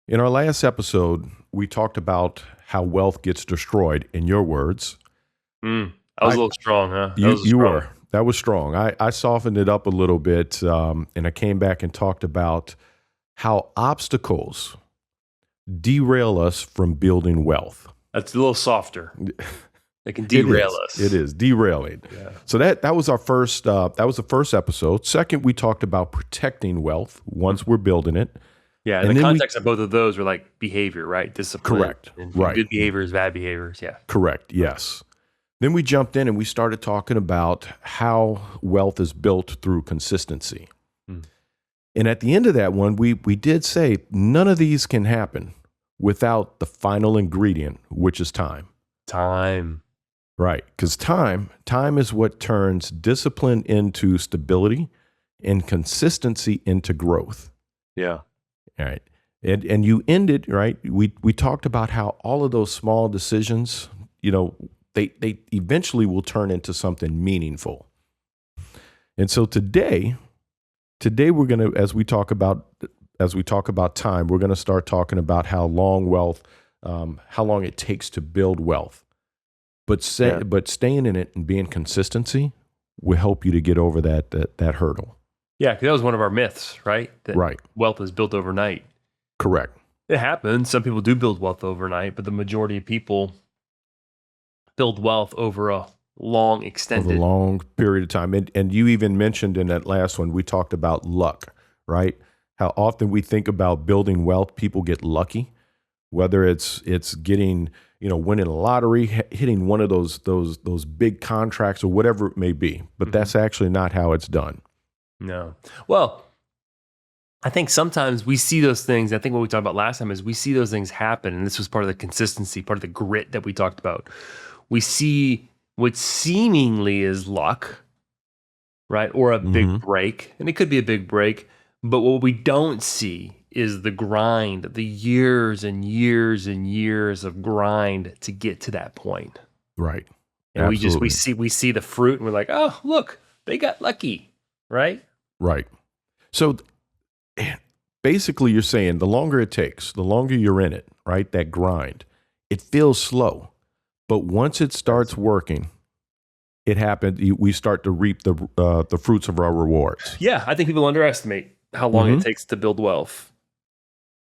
In our last episode, we talked about how wealth gets destroyed. In your words, That was I a little strong, huh? That you was a you strong one. were that was strong. I softened it up a little bit, and I came back and talked about how obstacles derail us from building wealth. That's a little softer. They can It derail is. It us. is derailing. Yeah. So that was our first. That was the first episode. Second, we talked about protecting wealth once we're building it, Yeah. And and the then we context of both of those were like behavior, right? Discipline. correct. And Right. good behaviors, bad behaviors. Yeah. Correct. Yes. Then we jumped in and we started talking about how wealth is built through consistency. Mm. And at the end of that one, we did say none of these can happen without the final ingredient, which is time. Time. Right. Because time is what turns discipline into stability and consistency into growth. Yeah. All right. And you ended, right? We talked about how all of those small decisions, they eventually will turn into something meaningful. And so today we're going to, as we talk about time, we're going to start talking about how long it takes to build wealth. But staying in it and being consistency will help you to get over that hurdle. Yeah. Because that was one of our myths, right? That Right. wealth is built overnight. Correct. It happens. Some people do build wealth overnight, but the majority of people build wealth over a long extended. Over a long period of time. And you even mentioned in that last one, we talked about luck, right? How often we think about building wealth, people get lucky, whether it's getting, winning a lottery, hitting one of those big contracts or whatever it may be. But that's actually not how it's done. No. Well, I think sometimes we see those things. I think what we talked about last time is we see those things happen. And this was part of the consistency, part of the grit that we talked about. We see what seemingly is luck, right? Or a big break. And it could be a big break. But what we don't see is the grind, the years and years and years of grind to get to that point. Right. And Absolutely. we see the fruit and we're like, oh, look, they got lucky, right? Right. So basically you're saying the longer it takes, the longer you're in it, right? That grind, it feels slow. But once it starts working, it happens. We start to reap the fruits of our rewards. Yeah, I think people underestimate how long it takes to build wealth.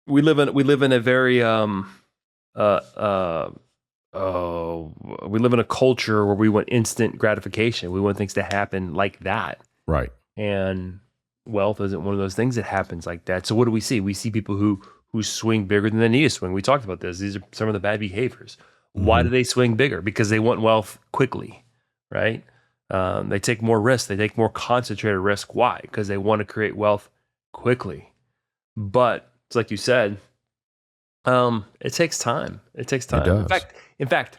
We live in a very we live in a culture where we want instant gratification. We want things to happen like that. Right. And wealth isn't one of those things that happens like that. So what do we see? We see people who swing bigger than they need to swing. We talked about this. These are some of the bad behaviors. Why do they swing bigger? Because they want wealth quickly, right? They take more risk. They take more concentrated risk. Why? Because they want to create wealth quickly. But it's like you said, it takes time. It takes time. It does. In fact,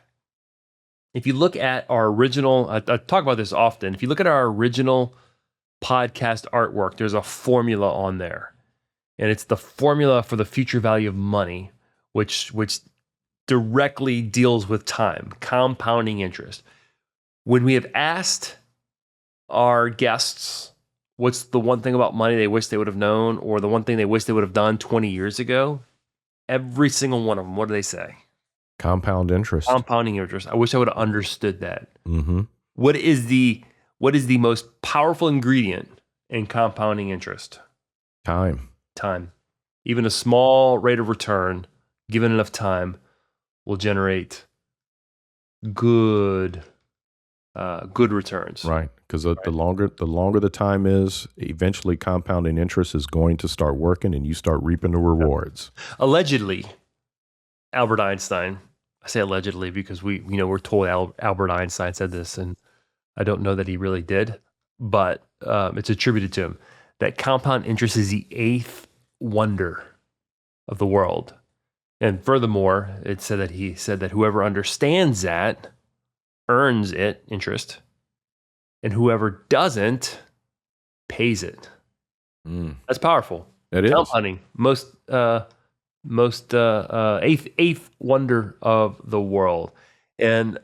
if you look at our original, I talk about this often. If you look at our original podcast artwork, there's a formula on there, and it's the formula for the future value of money, which directly deals with time, compounding interest. When we have asked our guests what's the one thing about money they wish they would have known, or the one thing they wish they would have done 20 years ago, every single one of them, what do they say? Compound interest. Compounding interest. I wish I would have understood that. Mm-hmm. What is the most powerful ingredient in compounding interest? Time. Even a small rate of return, given enough time, will generate good returns. Right. Because the longer the time is, eventually compounding interest is going to start working and you start reaping the rewards. Allegedly, Albert Einstein, I say allegedly because we're told Albert Einstein said this, and I don't know that he really did, but it's attributed to him, that compound interest is the eighth wonder of the world. And furthermore, he said that whoever understands that earns it, interest, and whoever doesn't pays it. That's powerful. It is. Compounding, eighth wonder of the world. And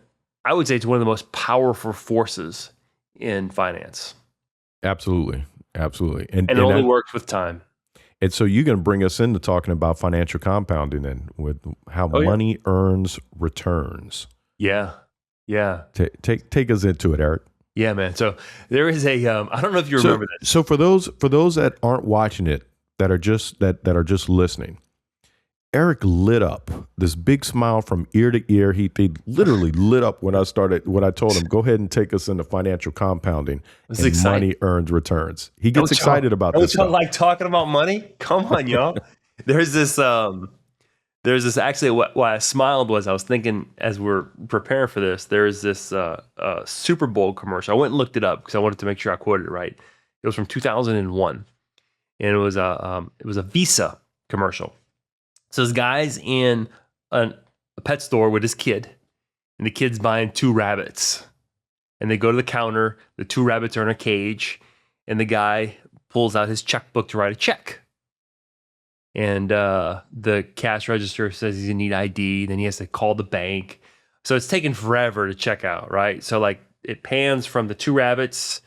I would say it's one of the most powerful forces in finance. Absolutely. And it only works with time. And so you're going to bring us into talking about financial compounding and with how money earns returns. Yeah. Yeah. Take us into it, Erik. Yeah, man. So there is a, I don't know if you remember this. So for those that aren't watching it, that are just listening, Erik lit up, this big smile from ear to ear. He literally lit up when I told him, go ahead and take us into financial compounding and money earns returns. He gets excited about this stuff. Don't like talking about money? Come on, y'all. There's this actually, why I smiled was I was thinking as we're preparing for this, there's this Super Bowl commercial. I went and looked it up because I wanted to make sure I quoted it right. It was from 2001, and it was a Visa commercial. So this guy's in a pet store with his kid, and the kid's buying 2 rabbits. And they go to the counter, the 2 rabbits are in a cage, and the guy pulls out his checkbook to write a check. And the cash register says he's gonna need ID, then he has to call the bank. So it's taking forever to check out, right? So like it pans from the 2 rabbits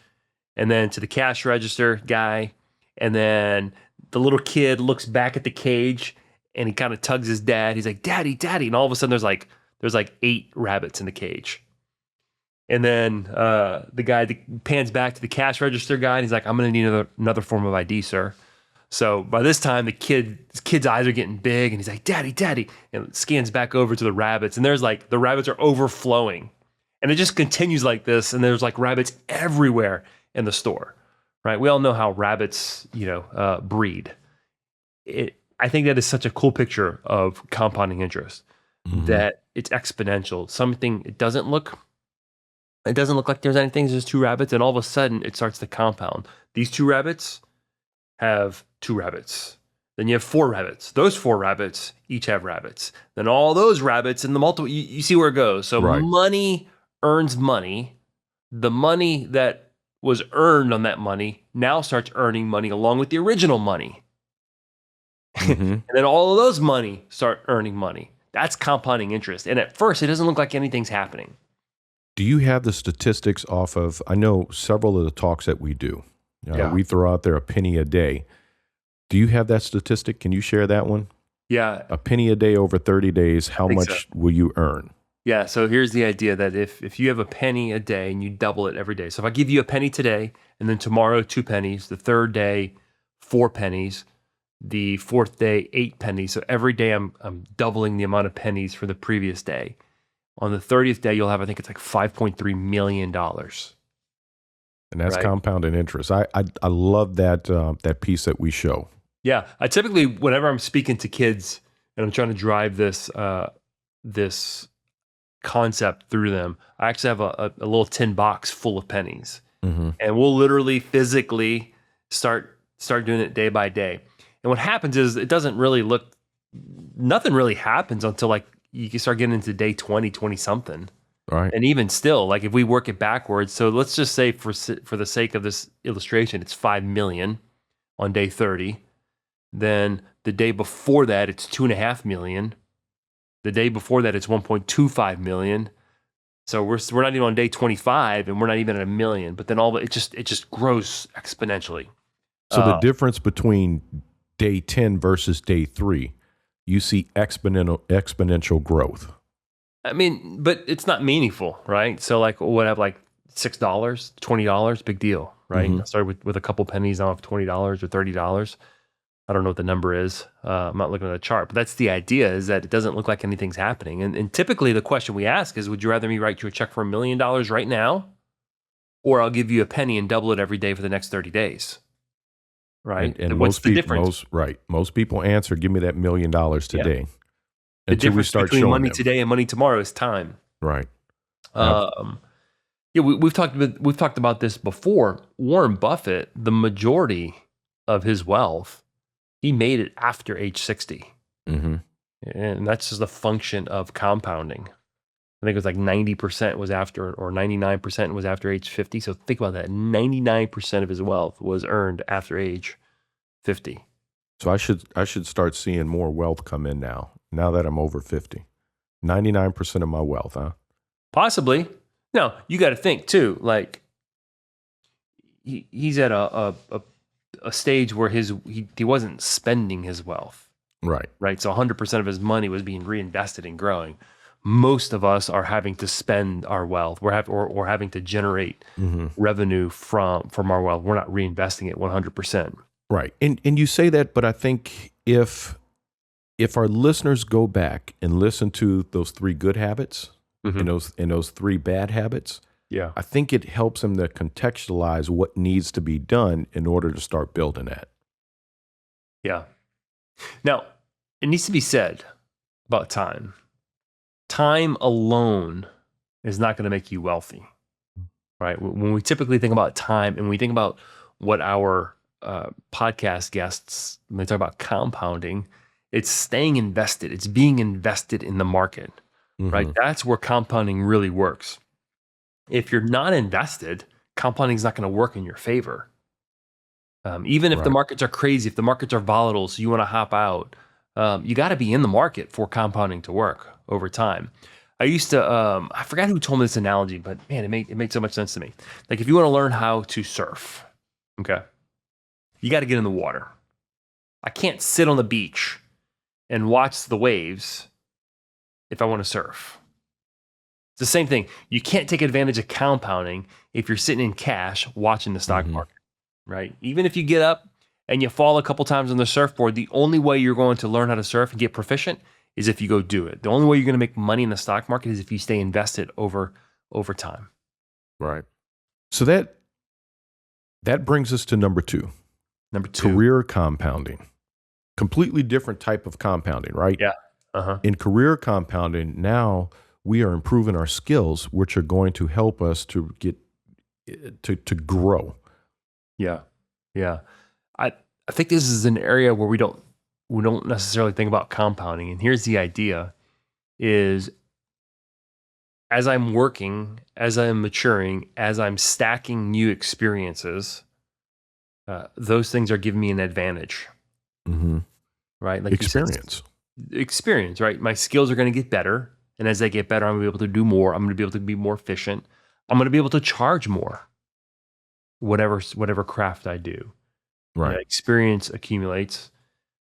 and then to the cash register guy, and then the little kid looks back at the cage and he kind of tugs his dad. He's like, "Daddy, Daddy!" And all of a sudden, there's like 8 rabbits in the cage. And then the guy pans back to the cash register guy, and he's like, "I'm gonna need another form of ID, sir." So by this time, his kid's eyes are getting big, and he's like, "Daddy, Daddy!" And scans back over to the rabbits, and there's like the rabbits are overflowing, and it just continues like this. And there's like rabbits everywhere in the store, right? We all know how rabbits, breed. I think that is such a cool picture of compounding interest, that it's exponential. It doesn't look like there's anything. There's just 2 rabbits, and all of a sudden it starts to compound. These 2 rabbits have 2 rabbits. Then you have 4 rabbits. Those 4 rabbits each have rabbits. Then all those rabbits and the multiple. You see where it goes. So money earns money. The money that was earned on that money now starts earning money along with the original money. And then all of those money start earning money. That's compounding interest. And at first, it doesn't look like anything's happening. Do you have the statistics off of, I know several of the talks that we do. We throw out there a penny a day. Do you have that statistic? Can you share that one? Yeah. A penny a day over 30 days, how much will you earn? Yeah, so here's the idea that if you have a penny a day and you double it every day. So if I give you a penny today, and then tomorrow 2 pennies, the third day 4 pennies, the 4th day 8 pennies. So every day I'm doubling the amount of pennies for the previous day. On the 30th day, you'll have, I think it's like $5.3 million. And that's compounded interest. I love that piece that we show. Yeah, I typically, whenever I'm speaking to kids and I'm trying to drive this concept through them, I actually have a little tin box full of pennies, and we'll literally physically start doing it day by day. And what happens is it doesn't really nothing really happens until like you can start getting into day 20 something. Right. And even still, like if we work it backwards, so let's just say for the sake of this illustration, it's 5 million on day 30. Then the day before that, it's 2.5 million. The day before that, it's 1.25 million. So we're not even on day 25, and we're not even at 1 million. But then it just grows exponentially. So the difference between day 10 versus day 3, you see exponential growth. I mean, but it's not meaningful, right? So like what I have like $6, $20, big deal, right? I started with a couple pennies off $20 or $30. I don't know what the number is. I'm not looking at the chart, but that's the idea, is that it doesn't look like anything's happening. And typically the question we ask is, would you rather me write you a check for $1 million right now, or I'll give you a penny and double it every day for the next 30 days? Right. And what's the difference? Most people answer, give me that $1 million today. Yeah. The difference between money today and money tomorrow is time. Right. We've talked about this before. Warren Buffett, the majority of his wealth, he made it after age 60. And that's just a function of compounding. I think it was like 90% was after, or 99% was after age 50. So think about that. 99% of his wealth was earned after age 50. So I should start seeing more wealth come in now that I'm over 50. 99% of my wealth, huh? Possibly. Now, you got to think too, like he's at a a stage where he wasn't spending his wealth. Right. So 100% of his money was being reinvested in growing. Most of us are having to spend our wealth. We're having to generate revenue from our wealth. We're not reinvesting it 100%. Right. And you say that, but I think if our listeners go back and listen to those 3 good habits and those 3 bad habits, I think it helps them to contextualize what needs to be done in order to start building that. Yeah. Now, it needs to be said about time. Time alone is not going to make you wealthy, right? When we typically think about time and we think about what our podcast guests, when they talk about compounding, it's staying invested. It's being invested in the market, right? That's where compounding really works. If you're not invested, compounding is not going to work in your favor. Even if the markets are crazy, if the markets are volatile, so you want to hop out, you got to be in the market for compounding to work over time. I used to, I forgot who told me this analogy, but man, it made so much sense to me. Like if you want to learn how to surf, okay, you got to get in the water. I can't sit on the beach and watch the waves if I want to surf. It's the same thing. You can't take advantage of compounding if you're sitting in cash watching the stock market, right? Even if you get up and you fall a couple times on the surfboard, the only way you're going to learn how to surf and get proficient is if you go do it. The only way you're going to make money in the stock market is if you stay invested over time. Right. So that brings us to number 2. Number 2. Career compounding. Completely different type of compounding, right? Yeah. In career compounding, now we are improving our skills, which are going to help us to get to grow. Yeah. I think this is an area where we don't necessarily think about compounding. And here's the idea is as I'm working, as I'm maturing, as I'm stacking new experiences, those things are giving me an advantage. Right? Like experience. Experience, right? My skills are going to get better. And as they get better, I'm going to be able to do more. I'm going to be able to be more efficient. I'm going to be able to charge more, whatever craft I do. Right. Experience accumulates,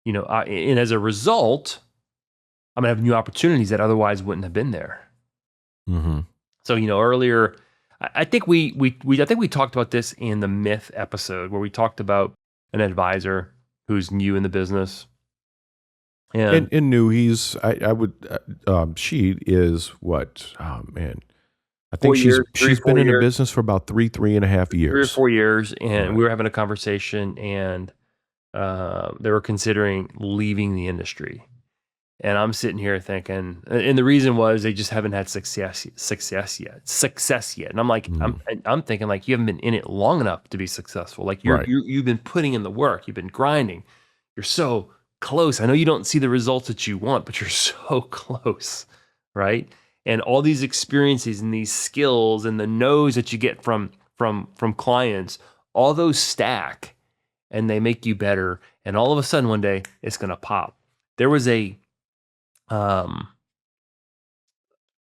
and as a result, I'm going to have new opportunities that otherwise wouldn't have been there. So, earlier, I think we talked about this in the myth episode where we talked about an advisor who's new in the business. And new, she is what? Oh man, I think she's been in the business for about 3.5 years. 3 or 4 years, and we were having a conversation, and they were considering leaving the industry. And I'm sitting here thinking, and the reason was they just haven't had success yet. And I'm like, I'm thinking like you haven't been in it long enough to be successful. Like you've been putting in the work, you've been grinding, you're so close. I know you don't see the results that you want, but you're so close, right? And all these experiences and these skills and the no's that you get from clients, all those stack and they make you better. And all of a sudden one day it's going to pop. There was I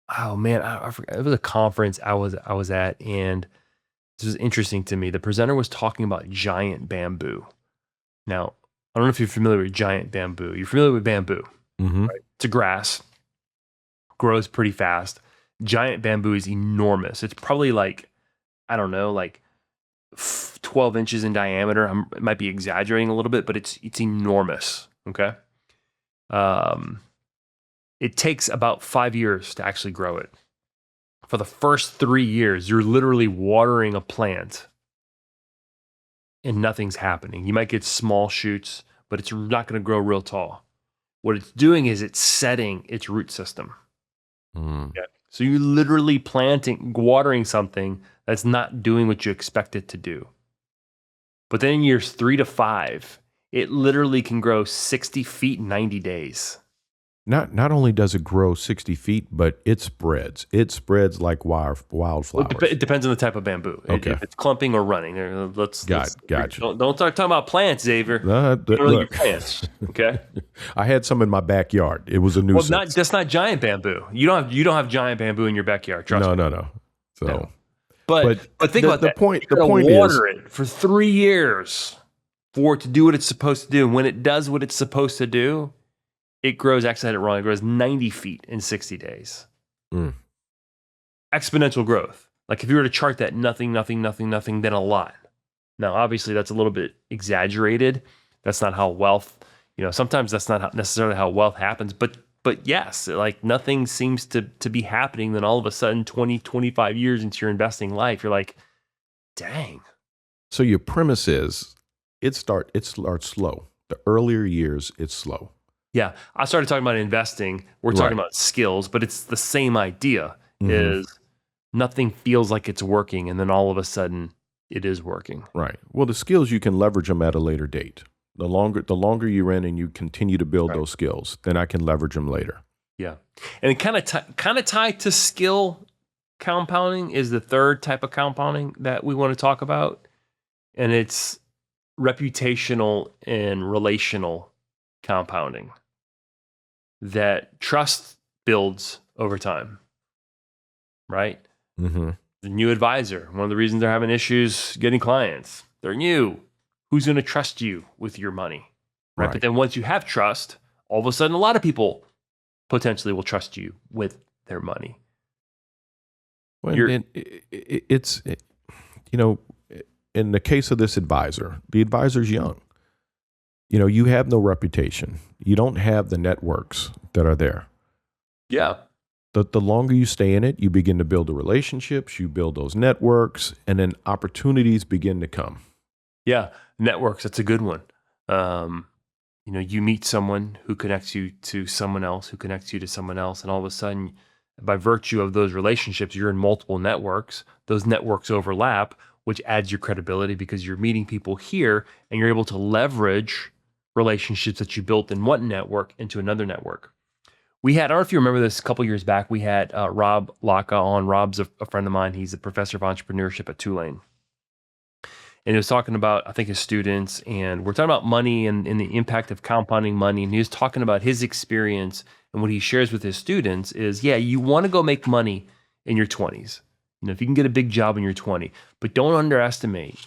forgot. It was a conference I was at, and this was interesting to me. The presenter was talking about giant bamboo. Now, I don't know if you're familiar with giant bamboo. You're familiar with bamboo, right? It's a grass, grows pretty fast. Giant bamboo is enormous. It's probably like 12 inches in diameter. I might be exaggerating a little bit, but it's enormous. Okay. It takes about 5 years to actually grow it. For the first 3 years, you're literally watering a plant and nothing's happening. You might get small shoots, but it's not going to grow real tall. What it's doing is it's setting its root system. Okay? So you're literally watering something that's not doing what you expect it to do. But then in years 3 to 5, it literally can grow 60 feet in 90 days. Not only does it grow 60 feet, but it spreads. It spreads like wildflowers. Well, it depends on the type of bamboo. Okay. If it's clumping or running. Gotcha. Don't start talking about plants, Xavier. Your plants. Okay. I had some in my backyard. It was a nuisance. Well, that's not giant bamboo. You don't have giant bamboo in your backyard. Trust me. No. So, no. But think about the that. point. You're the point water is, it for 3 years. for it to do what it's supposed to do. And when it does what it's supposed to do, it grows, actually I had it wrong, it grows 90 feet in 60 days. Exponential growth. Like if you were to chart that nothing, then a lot. Now, obviously that's a little bit exaggerated. That's not how wealth, sometimes that's not necessarily how wealth happens, but yes, like nothing seems to be happening. Then all of a sudden 20, 25 years into your investing life, you're like, dang. So your premise is it starts slow. The earlier years, it's slow. Yeah. I started talking about investing. We're talking about skills, but it's the same idea is nothing feels like it's working. And then all of a sudden it is working. Right. Well, the skills, you can leverage them at a later date. The longer you're in and you continue to build those skills, then I can leverage them later. Yeah. And kind of tied to skill compounding is the third type of compounding that we want to talk about. And it's reputational and relational compounding that trust builds over time, right? The new advisor, one of the reasons they're having issues getting clients, they're new. Who's going to trust you with your money, right? But then once you have trust, all of a sudden a lot of people potentially will trust you with their money. Well, it's in the case of this advisor, the advisor's young. You have no reputation. You don't have the networks that are there. Yeah. The longer you stay in it, you begin to build the relationships, you build those networks, and then opportunities begin to come. Yeah. Networks, that's a good one. You meet someone who connects you to someone else, who connects you to someone else, and all of a sudden, by virtue of those relationships, you're in multiple networks. Those networks overlap, which adds your credibility because you're meeting people here and you're able to leverage relationships that you built in one network into another network. I don't know if you remember this, a couple years back, we had Rob Laka on. Rob's a friend of mine. He's a professor of entrepreneurship at Tulane. And he was talking about, I think, his students, and we're talking about money and the impact of compounding money. And he was talking about his experience, and what he shares with his students is, you want to go make money in your 20s. If you can get a big job when you're 20, but don't underestimate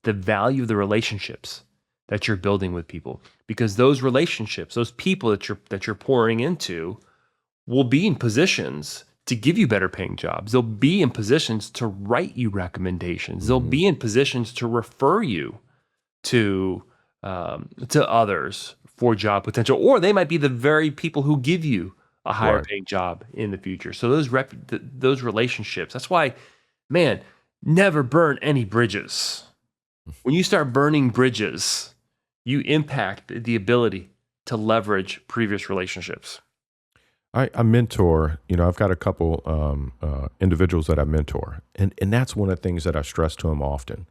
the value of the relationships that you're building with people, because those relationships, those people that you're pouring into, will be in positions to give you better paying jobs. They'll be in positions to write you recommendations. They'll be in positions to refer you to others for job potential, or they might be the very people who give you a higher paying job in the future. So those relationships, that's why, man, never burn any bridges. When you start burning bridges, you impact the ability to leverage previous relationships. I mentor, I've got a couple individuals that I mentor, and that's one of the things that I stress to them often.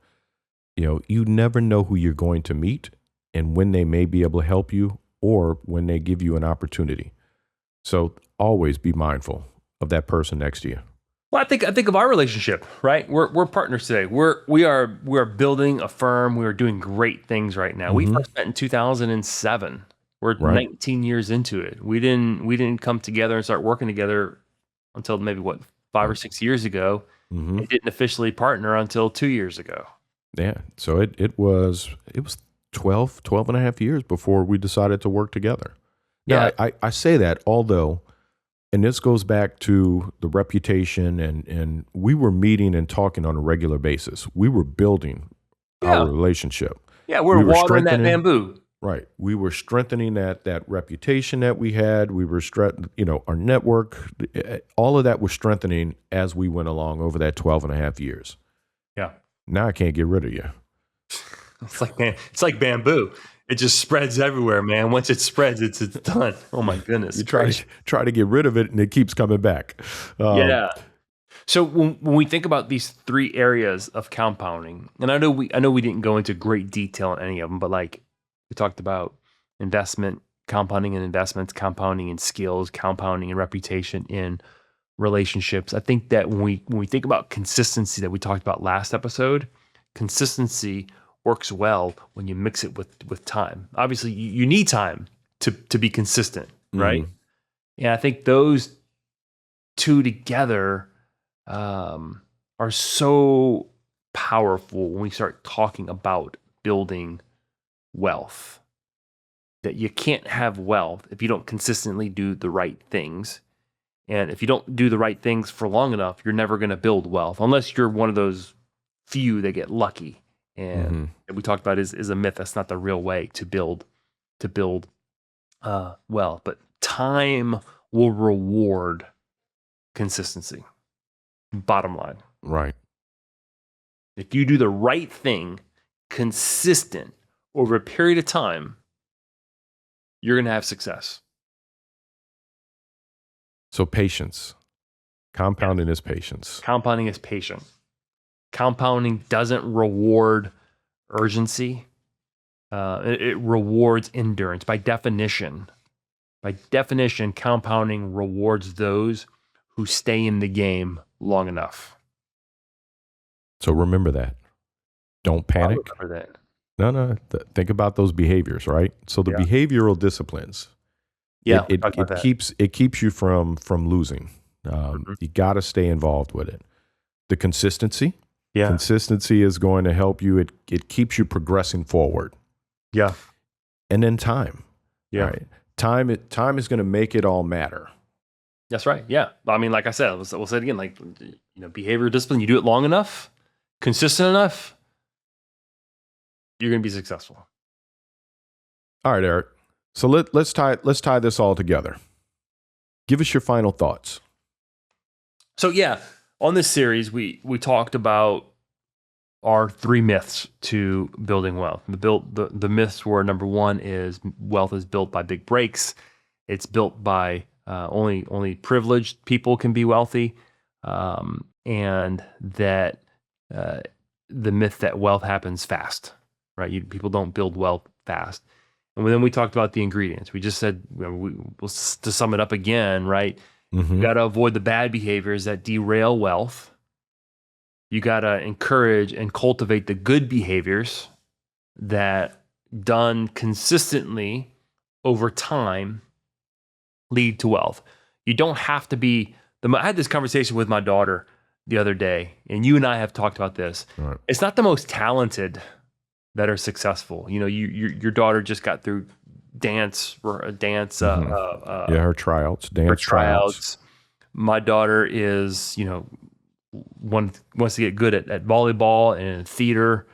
You never know who you're going to meet and when they may be able to help you or when they give you an opportunity. So always be mindful of that person next to you. Well, I think of our relationship, right? We're partners today. We are building a firm. We are doing great things right now. We first met in 2007. We're 19 years into it. We didn't come together and start working together until maybe 5 or 6 years ago. We didn't officially partner until 2 years ago. Yeah. So it was 12 and a half years before we decided to work together. Now, I say that, although, and this goes back to the reputation, and we were meeting and talking on a regular basis. We were building our relationship. Yeah, we were watering that bamboo. Right. We were strengthening that reputation that we had. We were our network, all of that was strengthening as we went along over that 12 and a half years. Yeah. Now I can't get rid of you. It's like bamboo. It just spreads everywhere, man. Once it spreads, it's done. Oh my goodness. You try to get rid of it and it keeps coming back. So when we think about these three areas of compounding, and I know we didn't go into great detail on any of them, but like we talked about investment, compounding in investments, compounding in skills, compounding in reputation, in relationships. I think that when we think about consistency that we talked about last episode, consistency works well when you mix it with time. Obviously, you need time to be consistent, right? And I think those two together are so powerful when we start talking about building wealth. That you can't have wealth if you don't consistently do the right things. And if you don't do the right things for long enough, you're never going to build wealth unless you're one of those few that get lucky. And we talked about is a myth. That's not the real way to build wealth. But time will reward consistency. Bottom line. Right. If you do the right thing consistent over a period of time, you're going to have success. So patience. Compounding is patience. Compounding is patient. Compounding doesn't reward urgency. It rewards endurance. By definition, compounding rewards those who stay in the game long enough. So remember that. Don't panic. I'll remember that. No. Think about those behaviors, right? So the behavioral disciplines. Yeah, it keeps you from losing. You got to stay involved with it. The consistency. Yeah. Consistency is going to help you. It keeps you progressing forward. Yeah. And then time. Yeah. Right? Time is going to make it all matter. That's right. Yeah. I mean, like I said, we'll say it again, like, behavioral discipline, you do it long enough, consistent enough, you're going to be successful. All right, Erik. So let's tie this all together. Give us your final thoughts. So yeah, on this series, we talked about our 3 myths to building wealth. The myths were, number 1 is wealth is built by big breaks. It's built by only privileged people can be wealthy, and that the myth that wealth happens fast, right? People don't build wealth fast. And then we talked about the ingredients. We just said, to sum it up again, right? You got to avoid the bad behaviors that derail wealth. You got to encourage and cultivate the good behaviors that, done consistently over time, lead to wealth. You don't have to be I had this conversation with my daughter the other day, and you and I have talked about this. Right. It's not the most talented that are successful. Your daughter just got through dance. Her tryouts, tryouts. My daughter is, wants to get good at volleyball and theater.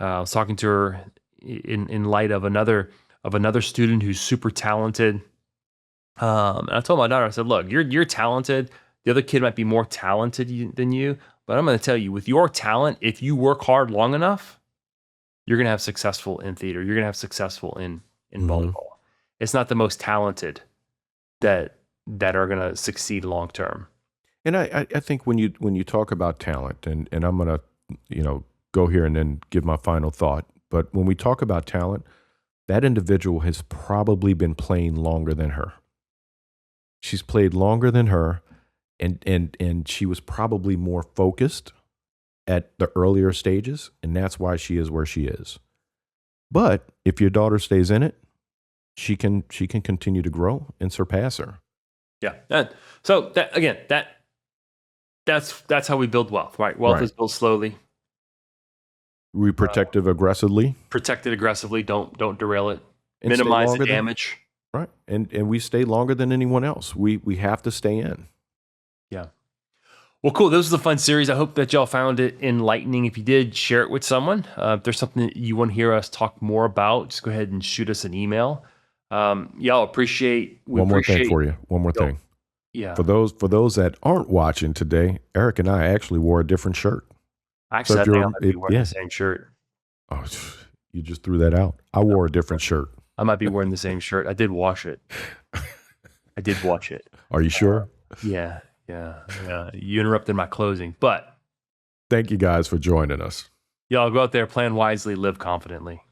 I was talking to her in light of another student who's super talented. And I told my daughter, I said, look, you're talented. The other kid might be more talented than you, but I'm going to tell you, with your talent, if you work hard long enough, you're going to have successful in theater. You're going to have successful in volleyball. It's not the most talented that are going to succeed long term. And I think when you talk about talent, and I'm going to go here and then give my final thought. But when we talk about talent, that individual has probably been playing longer than her. She's played longer than her, and she was probably more focused at the earlier stages, and that's why she is where she is. But if your daughter stays in it, she can continue to grow and surpass her. Yeah. So that's how we build wealth, right? Wealth is built slowly. We protect it aggressively. Protect it aggressively. Don't derail it. Minimize the damage. Right. And we stay longer than anyone else. We have to stay in. Yeah. Well, cool. This was a fun series. I hope that y'all found it enlightening. If you did, share it with someone. If there's something that you want to hear us talk more about, just go ahead and shoot us an email. Y'all appreciate. One more thing for you. One more thing. Yeah. For those that aren't watching today, Erik and I actually wore a different shirt. Actually, I think I might be wearing the same shirt. Oh, you just threw that out. I wore a different shirt. I might be wearing the same shirt. I did wash it. Are you sure? Yeah. You interrupted my closing, but thank you guys for joining us. Y'all go out there, plan wisely, live confidently.